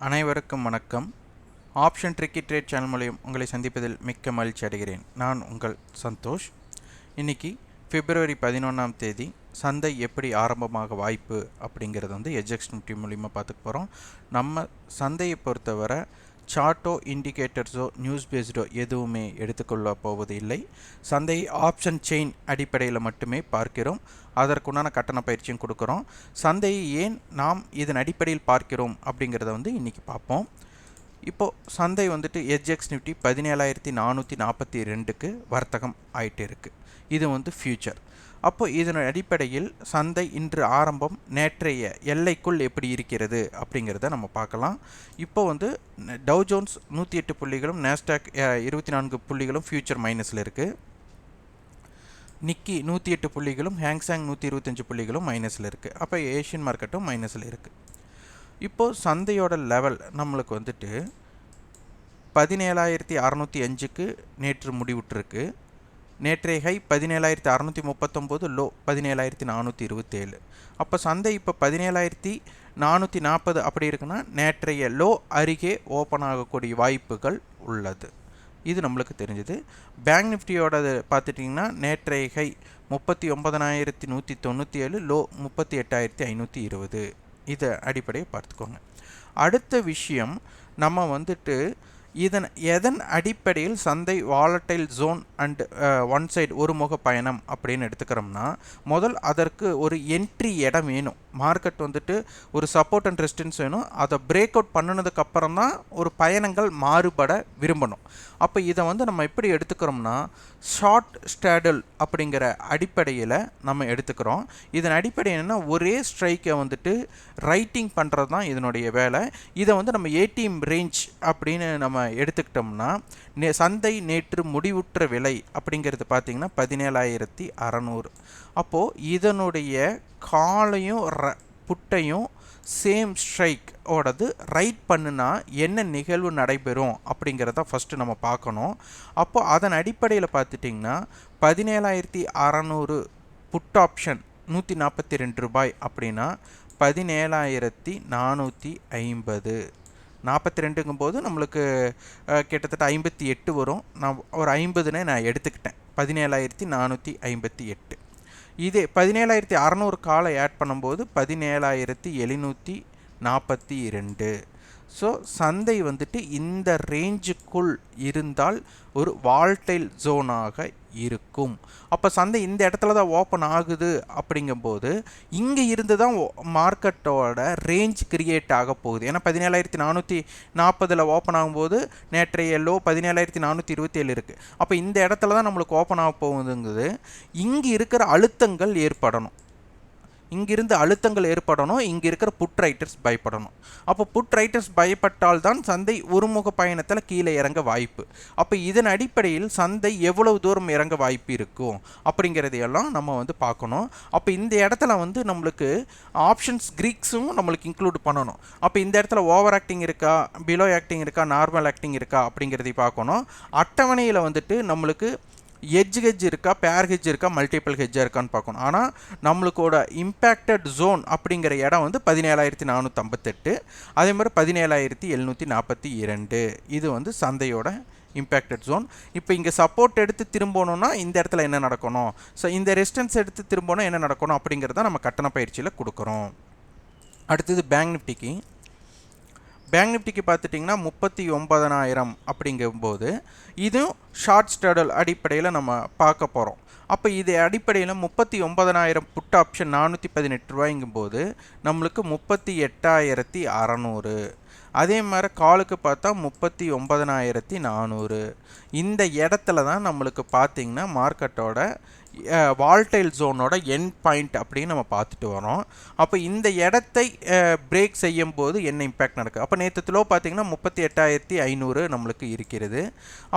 அனைவருக்கும் வணக்கம். Option tricky trade channel மூலம் உங்களை சந்திப்பதில் மிக்க மகிழ்ச்சி அடைகிறேன். நான் உங்கள் சந்தோஷ். இன்னைக்கு பிப்ரவரி 11ஆம் தேதி சந்தை எப்படி ஆரம்பமாக வாய்ப்பு அப்படிங்கிறது வந்து எஜெக்ஸ்னிட்டி மூலிமா பார்த்துக்க போகிறோம். நம்ம சந்தையை பொறுத்தவரை சார்ட்டோ இண்டிகேட்டர்ஸோ நியூஸ் பேஸ்டோ எதுவுமே எடுத்துக்கொள்ள போவது இல்லை. சந்தை ஆப்ஷன் செயின் அடிப்படையில் மட்டுமே பார்க்கிறோம். அதற்குண்டான கட்டண பயிற்சியும் கொடுக்குறோம். சந்தையை ஏன் நாம் இதன் அடிப்படையில் பார்க்கிறோம் அப்படிங்கிறத வந்து இன்றைக்கி பார்ப்போம். இப்போது சந்தை வந்துட்டு எஸ்எக்ஸ் நிஃப்டி 17,442க்கு வர்த்தகம் ஆகிட்டு இருக்குது. இது வந்து ஃபியூச்சர். அப்போது இதன் அடிப்படையில் சந்தை இன்று ஆரம்பம் நேற்றைய எல்லைக்குள் எப்படி இருக்கிறது அப்படிங்கிறத நம்ம பார்க்கலாம். இப்போ வந்து டவ் ஜோன்ஸ் 108 புள்ளிகளும் நாஸ்டாக் 24 புள்ளிகளும் ஃபியூச்சர் மைனஸில் இருக்குது. நிக்கி 108 புள்ளிகளும் ஹேங்சாங் 125 புள்ளிகளும் மைனஸில் இருக்குது. அப்போ ஏஷியன் மார்க்கெட்டும் மைனஸில் இருக்குது. இப்போது சந்தையோட லெவல் நம்மளுக்கு வந்துட்டு 17,605க்கு நேற்று முடிவுற்றிருக்கு. நேற்றைய ஹை 17,639, லோ 17,427. அப்போ சந்தை இப்போ 17,440 அப்படி இருக்குன்னா நேற்றைய லோ அருகே ஓப்பன் ஆகக்கூடிய வாய்ப்புகள் உள்ளது. இது நம்மளுக்கு தெரிஞ்சது. பேங்க் நிஃப்டியோடது பார்த்துட்டிங்கன்னா நேற்றைய ஹை 39,197, லோ 38,520. இதை அடிப்படையை பார்த்துக்கோங்க. அடுத்த விஷயம் நம்ம வந்துட்டு எதன் அடிப்படையில் சந்தை volatile zone and one side ஒரு முக பயணம் அப்படின்னு எடுத்துக்கிறோம்னா, முதல் அதற்கு ஒரு என்ட்ரி இடம் வேணும். மார்க்கெட் வந்துட்டு ஒரு சப்போர்ட் அண்ட் ரெசிஸ்டன்ஸ் வேணும். அதை பிரேக் அவுட் பண்ணினதுக்கப்புறம் தான் ஒரு பயணங்கள் மாறுபட விரும்பணும். அப்போ இதை வந்து நம்ம எப்படி எடுத்துக்கிறோம்னா, ஷார்ட் ஸ்ட்ராடல் அப்படிங்கிற அடிப்படையில் நம்ம எடுத்துக்கிறோம். இதன் அடிப்படை என்னென்னா, ஒரே ஸ்ட்ரைக்கை வந்துட்டு ரைட்டிங் பண்ணுறது தான் இதனுடைய வேலை. இதை வந்து நம்ம ஏடிஎம் ரேஞ்ச் அப்படின்னு நம்ம எடுத்துக்கிட்டோம்னா, சந்தை நேற்று முடிவுற்ற விலை அப்படிங்கிறது பார்த்திங்கன்னா 17,600. அப்போது இதனுடைய காலையும் புட்டையும் சேம் ஸ்ட்ரைக் ஓடது ரைட் பண்ணுனா என்ன நிகழ்வு நடைபெறும் அப்படிங்கிறத ஃபஸ்ட்டு நம்ம பார்க்கணும். அப்போது அதன் அடிப்படையில் பார்த்துட்டிங்கன்னா 17,600 புட் ஆப்ஷன் 142 ரூபாய் அப்படின்னா 17,450. 42ங்கும் போது நம்மளுக்கு கிட்டத்தட்ட 58 வரும். நான் ஒரு 50ன்னு நான் எடுத்துக்கிட்டேன். 17,458. இதே 17,600 காலை ஆட் பண்ணும்போது 17,742. ஸோ சந்தை வந்துட்டு இந்த ரேஞ்சுக்குள் இருந்தால் ஒரு வால்டைல் ஜோனாக இருக்கும். அப்போ சந்தை இந்த இடத்துல தான் ஓப்பன் ஆகுது. அப்படிங்கும்போது இங்கே இருந்து தான் மார்க்கெட்டோட ரேஞ்ச் கிரியேட் ஆக போகுது. ஏன்னா 17,440 ஓப்பன் ஆகும்போது நேற்றைய லோ 17,427 இருக்குது. அப்போ இந்த இடத்துல தான் நம்மளுக்கு ஓப்பன் ஆக போகுதுங்குது. இங்கே இருக்கிற அழுத்தங்கள் ஏற்படணும். இங்கிருந்து அழுத்தங்கள் ஏற்படணும். இங்கே இருக்கிற புட் ரைட்டர்ஸ் பயப்படணும். அப்போ புட் ரைட்டர்ஸ் பயப்பட்டால் தான் சந்தை ஒருமுக பயணத்தில் கீழே இறங்க வாய்ப்பு. அப்போ இதன் அடிப்படையில் சந்தை எவ்வளவு தூரம் இறங்க வாய்ப்பு இருக்கும் அப்படிங்கிறதையெல்லாம் நம்ம வந்து பார்க்கணும். அப்போ இந்த இடத்துல வந்து நம்மளுக்கு ஆப்ஷன்ஸ் கிரீக்ஸும் நம்மளுக்கு இன்க்ளூட் பண்ணணும். அப்போ இந்த இடத்துல ஓவர் ஆக்டிங் இருக்கா, பிலோ ஆக்டிங் இருக்கா, நார்மல் ஆக்டிங் இருக்கா அப்படிங்கிறதை பார்க்கணும். அட்டவணையில் வந்துட்டு நம்மளுக்கு ஹெஜ் இருக்கா, பேர் ஹெஜ் இருக்கா, மல்டிபிள் ஹெஜ்ஜாக இருக்கான்னு பார்க்கணும். ஆனால் நம்மளுக்கோட இம்பேக்டட் ஜோன் அப்படிங்கிற இடம் வந்து 17,458, அதே மாதிரி 17,742. இது வந்து சந்தையோட இம்பேக்டட் ஜோன். இப்போ இங்கே சப்போர்ட் எடுத்து திரும்பணும்னா இந்த இடத்துல என்ன நடக்கணும், ஸோ இந்த ரெசிஸ்டன்ஸ் எடுத்து திரும்பணும் என்ன நடக்கணும் அப்படிங்கிறத நம்ம கட்டண பயிற்சியில் கொடுக்குறோம். அடுத்தது பேங்க் நிஃப்டிக்கு பார்த்துட்டிங்கன்னா 39,000 அப்படிங்கும்போது இதுவும் ஷார்ட் ஸ்ட்ராடல் அடிப்படையில் நம்ம பார்க்க போகிறோம். அப்போ இது அடிப்படையில் 39,000 புட் ஆப்ஷன் 418 ரூபாய்ங்கும்போது நம்மளுக்கு 38,600. அதே மாதிரி காலுக்கு பார்த்தா 39,400. இந்த இடத்துல தான் நம்மளுக்கு பார்த்திங்கன்னா மார்க்கெட்டோட வால்டைல் ஜோனோட எண்ட் பாயிண்ட் அப்படின்னு நம்ம பார்த்துட்டு வரோம். அப்போ இந்த இடத்தை பிரேக் செய்யும் போது என்ன இம்பேக்ட் நடக்குது. அப்போ நேற்று லோ பார்த்திங்கன்னா 38,500 நம்மளுக்கு இருக்கிறது.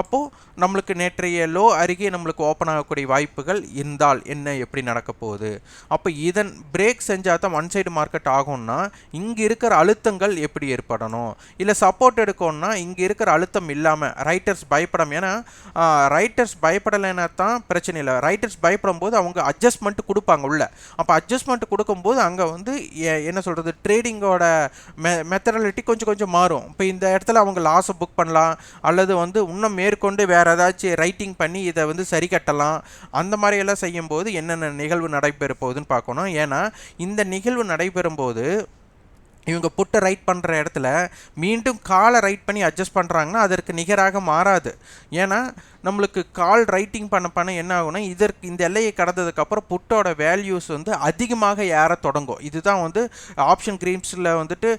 அப்போது நம்மளுக்கு நேற்றைய லோ அருகே நம்மளுக்கு ஓப்பன் ஆகக்கூடிய வாய்ப்புகள் இருந்தால் என்ன எப்படி நடக்க போகுது. அப்போ இதன் பிரேக் செஞ்சால் தான் ஒன் சைடு மார்க்கெட் ஆகும்னா இங்கே இருக்கிற அழுத்தங்கள் எப்படி ஏற்படணும், இல்லை சப்போர்ட் எடுக்கணும்னா இங்கே இருக்கிற அழுத்தம் இல்லாமல் ரைட்டர்ஸ் பயப்படாமல். ஏன்னா ரைட்டர்ஸ் பயப்படலைன்னா தான் பிரச்சனை இல்லை. ரைட்டர்ஸ் பயப்படும்போது அவங்க அட்ஜஸ்ட்மெண்ட் கொடுப்பாங்க உள்ள. அப்போ அட்ஜஸ்ட்மெண்ட் கொடுக்கும்போது அங்கே வந்து என்ன சொல்கிறது, ட்ரேடிங்கோட மெத்தடாலிட்டி கொஞ்சம் கொஞ்சம் மாறும். இப்போ இந்த இடத்துல அவங்க லாஸை புக் பண்ணலாம், அல்லது வந்து இன்னும் மேற்கொண்டு வேறு ஏதாச்சும் ரைட்டிங் பண்ணி இதை வந்து சரி கட்டலாம். அந்த மாதிரியெல்லாம் செய்யும்போது என்னென்ன நிகழ்வு நடைபெற போகுதுன்னு பார்க்கணும். ஏன்னா இந்த நிகழ்வு நடைபெறும் போது இவங்க புட்டை ரைட் பண்ணுற இடத்துல மீண்டும் காலை ரைட் பண்ணி அட்ஜஸ்ட் பண்ணுறாங்கன்னா அதற்கு நிகராக மாறாது. ஏன்னா நம்மளுக்கு கால் ரைட்டிங் பண்ண என்ன ஆகும்னா, இந்த எல்லையை கடந்ததுக்கப்புறம் புட்டோட வேல்யூஸ் வந்து அதிகமாக ஏற தொடங்கும். இதுதான் வந்து ஆப்ஷன் கிரீம்ஸில் வந்துட்டு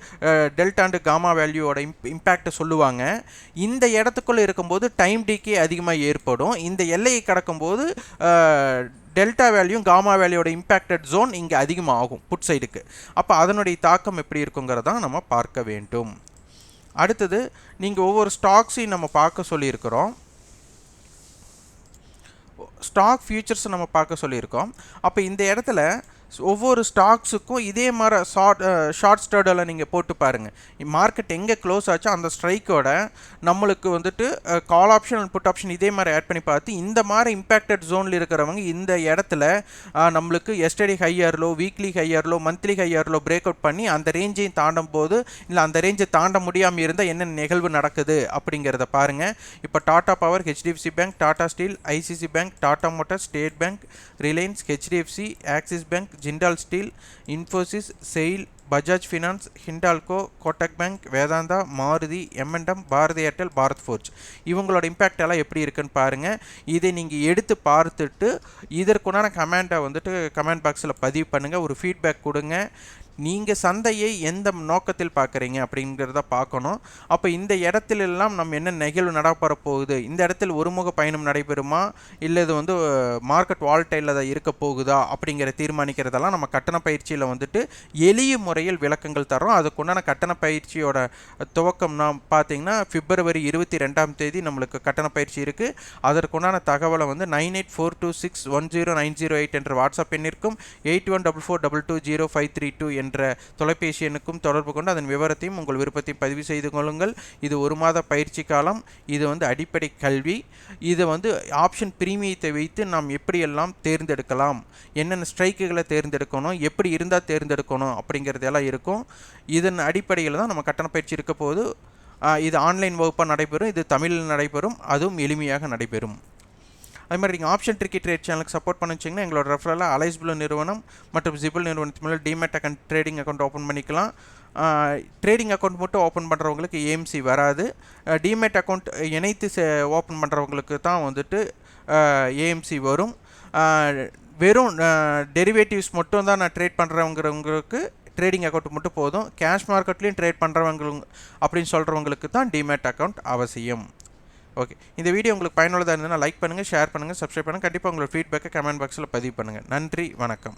டெல்டா அண்ட் காமா வேல்யூவோட இம்பேக்டை சொல்லுவாங்க. இந்த இடத்துக்குள்ளே இருக்கும்போது டைம் டிகே அதிகமாக ஏற்படும். இந்த எல்லையை கடக்கும்போது டெல்டா வேல்யூ காமா வேல்யூவோட இம்பேக்டட் ஜோன் இங்கே அதிகமாகும் புட் சைடுக்கு. அப்போ அதனுடைய தாக்கம் எப்படி இருக்குங்கிறதான் நம்ம பார்க்க வேண்டும். அடுத்தது நீங்கள் ஒவ்வொரு ஸ்டாக்ஸையும் நம்ம பார்க்க சொல்லியிருக்கிறோம். ஸ்டாக் ஃபியூச்சர்ஸ் நம்ம பார்க்க சொல்லியிருக்கோம். அப்போ இந்த இடத்துல ஒவ்வொரு ஸ்டாக்ஸுக்கும் இதே மாதிரி ஷார்ட் ஸ்ட்ரடலை நீங்கள் போட்டு பாருங்கள். மார்க்கெட் எங்கே க்ளோஸ் ஆச்சோ அந்த ஸ்ட்ரைக்கோட நம்மளுக்கு வந்துட்டு call option and put option இதே மாதிரி ஆட் பண்ணி பார்த்து இந்த மாதிரி இம்பேக்டட் ஜோனில் இருக்கிறவங்க இந்த இடத்துல நம்மளுக்கு yesterday high or low, weekly high or low, monthly high or low break out பண்ணி அந்த ரேஞ்சையும் தாண்டும் போது, இல்லை அந்த ரேஞ்சை தாண்ட முடியாமல் இருந்தால் என்ன நிகழ்வு நடக்குது அப்படிங்கிறத பாருங்கள். இப்போ Tata Power, HDFC Bank, Tata Steel, ICICI Bank, Tata Motors, State Bank, Reliance, HDFC, Axis Bank, Jindal Steel, Infosys, SAIL, Bajaj Finance, Hindalco, Kotak Bank, Vedanta, Maruti, எம்என்டம், பாரதி ஏர்டெல், பாரத் ஃபோர்ஜ் இவங்களோட இம்பேக்ட் எல்லாம் எப்படி இருக்குன்னு பாருங்கள். இதை நீங்கள் எடுத்து பார்த்துட்டு இதற்குண்டான கமெண்ட்டை வந்துட்டு கமெண்ட் பாக்ஸில் பதிவு பண்ணுங்கள், ஒரு ஃபீட்பேக் கொடுங்க. நீங்கள் சந்தையை எந்த நோக்கத்தில் பார்க்குறீங்க அப்படிங்கிறத பார்க்கணும். அப்போ இந்த இடத்துலெல்லாம் நம்ம என்ன நிகழ்வு நடைபெற போகுது, இந்த இடத்துல ஒருமுக பயணம் நடைபெறுமா, இல்லை இது வந்து மார்க்கெட் வால்டைலில் தான் இருக்க போகுதா அப்படிங்கிற தீர்மானிக்கிறதெல்லாம் நம்ம கட்டண பயிற்சியில் வந்துட்டு எளிய முறையில் விளக்கங்கள் தரோம். அதுக்குண்டான கட்டண பயிற்சியோட துவக்கம் நாம் பார்த்தீங்கன்னா பிப்ரவரி 22 நம்மளுக்கு கட்டண பயிற்சி இருக்குது. அதற்குண்டான தகவலை வந்து 9842610908 என்ற வாட்ஸ்அப் எண்ணிற்கும் 8144220532 என்ற தொலைபேசி எண்ணுக்கும் தொடர்பு கொண்டு அதன் விவரத்தையும் உங்கள் விருப்பத்தையும் பதிவு செய்து கொள்ளுங்கள். இது 1 மாத பயிற்சி காலம். இது வந்து அடிப்படை கல்வி. இது வந்து ஆப்ஷன் பிரீமியத்தை வைத்து நாம் எப்படியெல்லாம் தேர்ந்தெடுக்கலாம், என்னென்ன ஸ்ட்ரைக்குகளை தேர்ந்தெடுக்கணும், எப்படி இருந்தால் தேர்ந்தெடுக்கணும் அப்படிங்கிறதெல்லாம் இருக்கும். இதன் அடிப்படையில் தான் நம்ம கட்டண பயிற்சி இருக்க போது. இது ஆன்லைன் வகுப்பாக நடைபெறும், இது தமிழில் நடைபெறும், அதுவும் எளிமையாக நடைபெறும். அது மாதிரி நீங்கள் ஆப்ஷன் ட்ரிக்கி ட்ரேட் சேனலுக்கு சப்போர்ட் பண்ணி வச்சிங்கன்னா எங்களோட ரெஃபரலாக அலைஸ் ப்ளூ நிறுவனம் மற்றும் ஜிபிள் நிறுவனத்து மேலே demat account, trading account open பண்ணிக்கலாம். ட்ரேடிங் அக்கௌண்ட் மட்டும் ஓப்பன் பண்ணுறவங்களுக்கு ஏஎம்சி வராது. டிமேட் அக்கௌண்ட் இணைத்து ஓப்பன் பண்ணுறவங்களுக்கு தான் வந்துட்டு ஏஎம்சி வரும். வெறும் டெரிவேட்டிவ்ஸ் மட்டும் தான் நான் ட்ரேட் பண்ணுறவங்கிறவங்களுக்கு ட்ரேடிங் அக்கௌண்ட் மட்டும் போதும். கேஷ் மார்க்கெட்லேயும் ட்ரேட் பண்ணுறவங்க அப்படின்னு சொல்கிறவங்களுக்கு தான் டிமேட் அக்கௌண்ட் அவசியம். ஓகே, இந்த வீடியோ உங்களுக்கு பயனுள்ளதாக இருந்ததுன்னா லைக் பண்ணுங்கள், ஷேர் பண்ணுங்கள், சப்ஸ்கிரைப் பண்ணுங்கள். கண்டிப்பாக உங்களோட ஃபீட்பேக்கை கமெண்ட் பாக்ஸில் பதிவு பண்ணுங்கள். நன்றி, வணக்கம்.